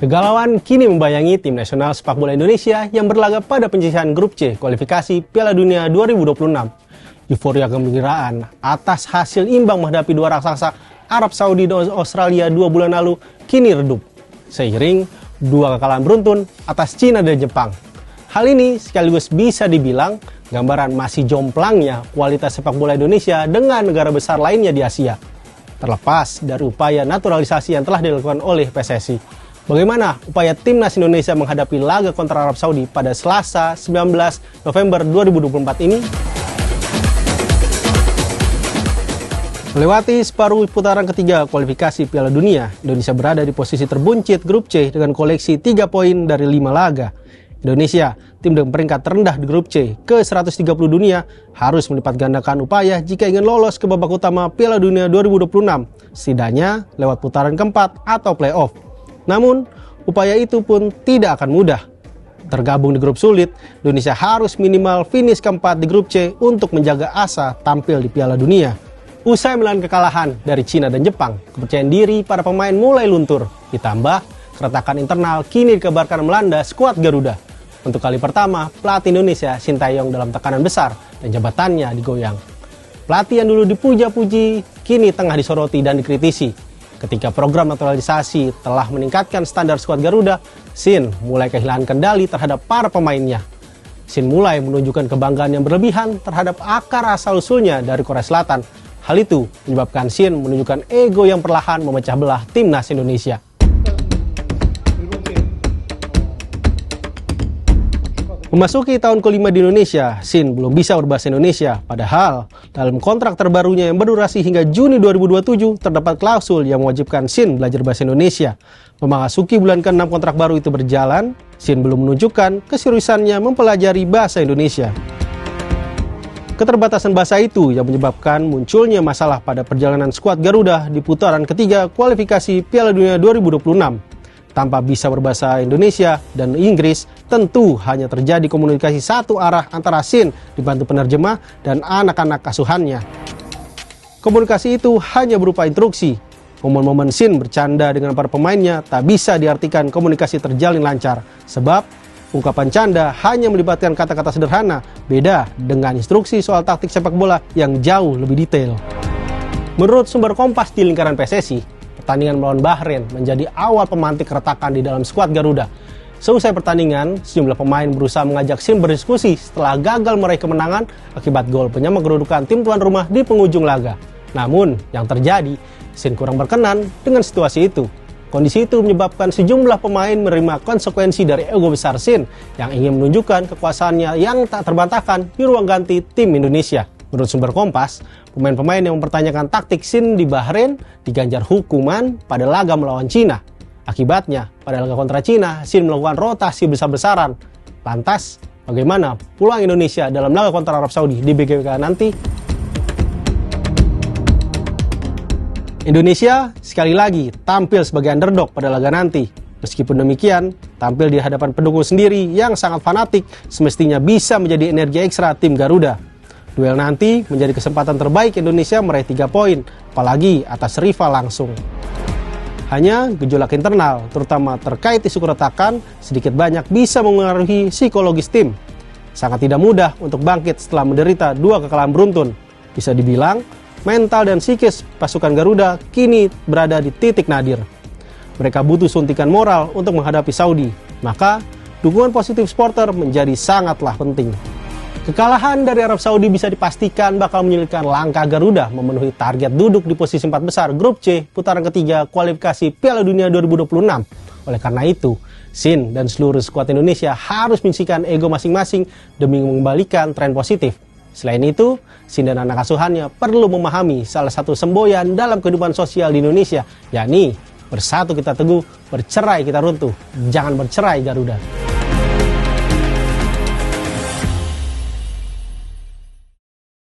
Kegalauan kini membayangi tim nasional sepak bola Indonesia yang berlaga pada penyisihan grup C kualifikasi Piala Dunia 2026. Euforia kegembiraan atas hasil imbang menghadapi dua raksasa Arab Saudi dan Australia 2 bulan lalu kini redup, seiring dua kekalahan beruntun atas Cina dan Jepang. Hal ini sekaligus bisa dibilang gambaran masih jomplangnya kualitas sepak bola Indonesia dengan negara besar lainnya di Asia. Terlepas dari upaya naturalisasi yang telah dilakukan oleh PSSI. Bagaimana upaya timnas Indonesia menghadapi laga kontra Arab Saudi pada Selasa 19 November 2024 ini? Melewati separuh putaran ketiga kualifikasi Piala Dunia, Indonesia berada di posisi terbuncit grup C dengan koleksi 3 poin dari 5 laga. Indonesia, tim dengan peringkat terendah di grup C ke 130 dunia, harus melipat gandakan upaya jika ingin lolos ke babak utama Piala Dunia 2026, setidaknya lewat putaran keempat atau playoff. Namun, upaya itu pun tidak akan mudah. Tergabung di grup sulit, Indonesia harus minimal finish keempat di grup C untuk menjaga asa tampil di Piala Dunia. Usai menelan kekalahan dari Cina dan Jepang, kepercayaan diri para pemain mulai luntur. Ditambah, keretakan internal kini dikabarkan melanda skuad Garuda. Untuk kali pertama, pelatih Indonesia Sintayong dalam tekanan besar dan jabatannya digoyang. Pelatih yang dulu dipuja-puji, kini tengah disoroti dan dikritisi. Ketika program naturalisasi telah meningkatkan standar skuad Garuda, Sin mulai kehilangan kendali terhadap para pemainnya. Sin mulai menunjukkan kebanggaan yang berlebihan terhadap akar asal-usulnya dari Korea Selatan. Hal itu menyebabkan Sin menunjukkan ego yang perlahan memecah belah timnas Indonesia. Memasuki tahun kelima di Indonesia, Sin belum bisa berbahasa Indonesia. Padahal, dalam kontrak terbarunya yang berdurasi hingga Juni 2027, terdapat klausul yang mewajibkan Sin belajar bahasa Indonesia. Memasuki bulan ke-6 kontrak baru itu berjalan, Sin belum menunjukkan keseriusannya mempelajari bahasa Indonesia. Keterbatasan bahasa itu yang menyebabkan munculnya masalah pada perjalanan skuad Garuda di putaran ketiga kualifikasi Piala Dunia 2026. Tanpa bisa berbahasa Indonesia dan Inggris, tentu hanya terjadi komunikasi satu arah antara Sin dibantu penerjemah dan anak-anak asuhannya. Komunikasi itu hanya berupa instruksi. Momen-momen Sin bercanda dengan para pemainnya tak bisa diartikan komunikasi terjalin lancar, sebab ungkapan canda hanya melibatkan kata-kata sederhana, beda dengan instruksi soal taktik sepak bola yang jauh lebih detail. Menurut sumber Kompas di lingkaran PSSI, pertandingan melawan Bahrain menjadi awal pemantik keretakan di dalam skuad Garuda. Seusai pertandingan, sejumlah pemain berusaha mengajak Sin berdiskusi setelah gagal meraih kemenangan akibat gol penyama kedudukan tim tuan rumah di penghujung laga. Namun, yang terjadi, Sin kurang berkenan dengan situasi itu. Kondisi itu menyebabkan sejumlah pemain menerima konsekuensi dari ego besar Sin yang ingin menunjukkan kekuasaannya yang tak terbantahkan di ruang ganti tim Indonesia. Menurut sumber Kompas, pemain-pemain yang mempertanyakan taktik Sin di Bahrain diganjar hukuman pada laga melawan Cina. Akibatnya, pada laga kontra Cina, Sin melakukan rotasi besar-besaran. Lantas, bagaimana peluang Indonesia dalam laga kontra Arab Saudi di BGK nanti? Indonesia sekali lagi tampil sebagai underdog pada laga nanti. Meskipun demikian, tampil di hadapan pendukung sendiri yang sangat fanatik semestinya bisa menjadi energi ekstra tim Garuda. Duel nanti menjadi kesempatan terbaik Indonesia meraih 3 poin, apalagi atas rival langsung. Hanya gejolak internal, terutama terkait isu keretakan, sedikit banyak bisa mengaruhi psikologis tim. Sangat tidak mudah untuk bangkit setelah menderita 2 kekalahan beruntun. Bisa dibilang, mental dan psikis pasukan Garuda kini berada di titik nadir. Mereka butuh suntikan moral untuk menghadapi Saudi, maka dukungan positif supporter menjadi sangatlah penting. Kekalahan dari Arab Saudi bisa dipastikan bakal menyulitkan langkah Garuda memenuhi target duduk di posisi 4 besar grup C putaran ketiga kualifikasi Piala Dunia 2026. Oleh karena itu, Sin dan seluruh skuad Indonesia harus menyisihkan ego masing-masing demi mengembalikan tren positif. Selain itu, Sin dan anak asuhannya perlu memahami salah satu semboyan dalam kehidupan sosial di Indonesia, yakni bersatu kita teguh, bercerai kita runtuh. Jangan bercerai Garuda.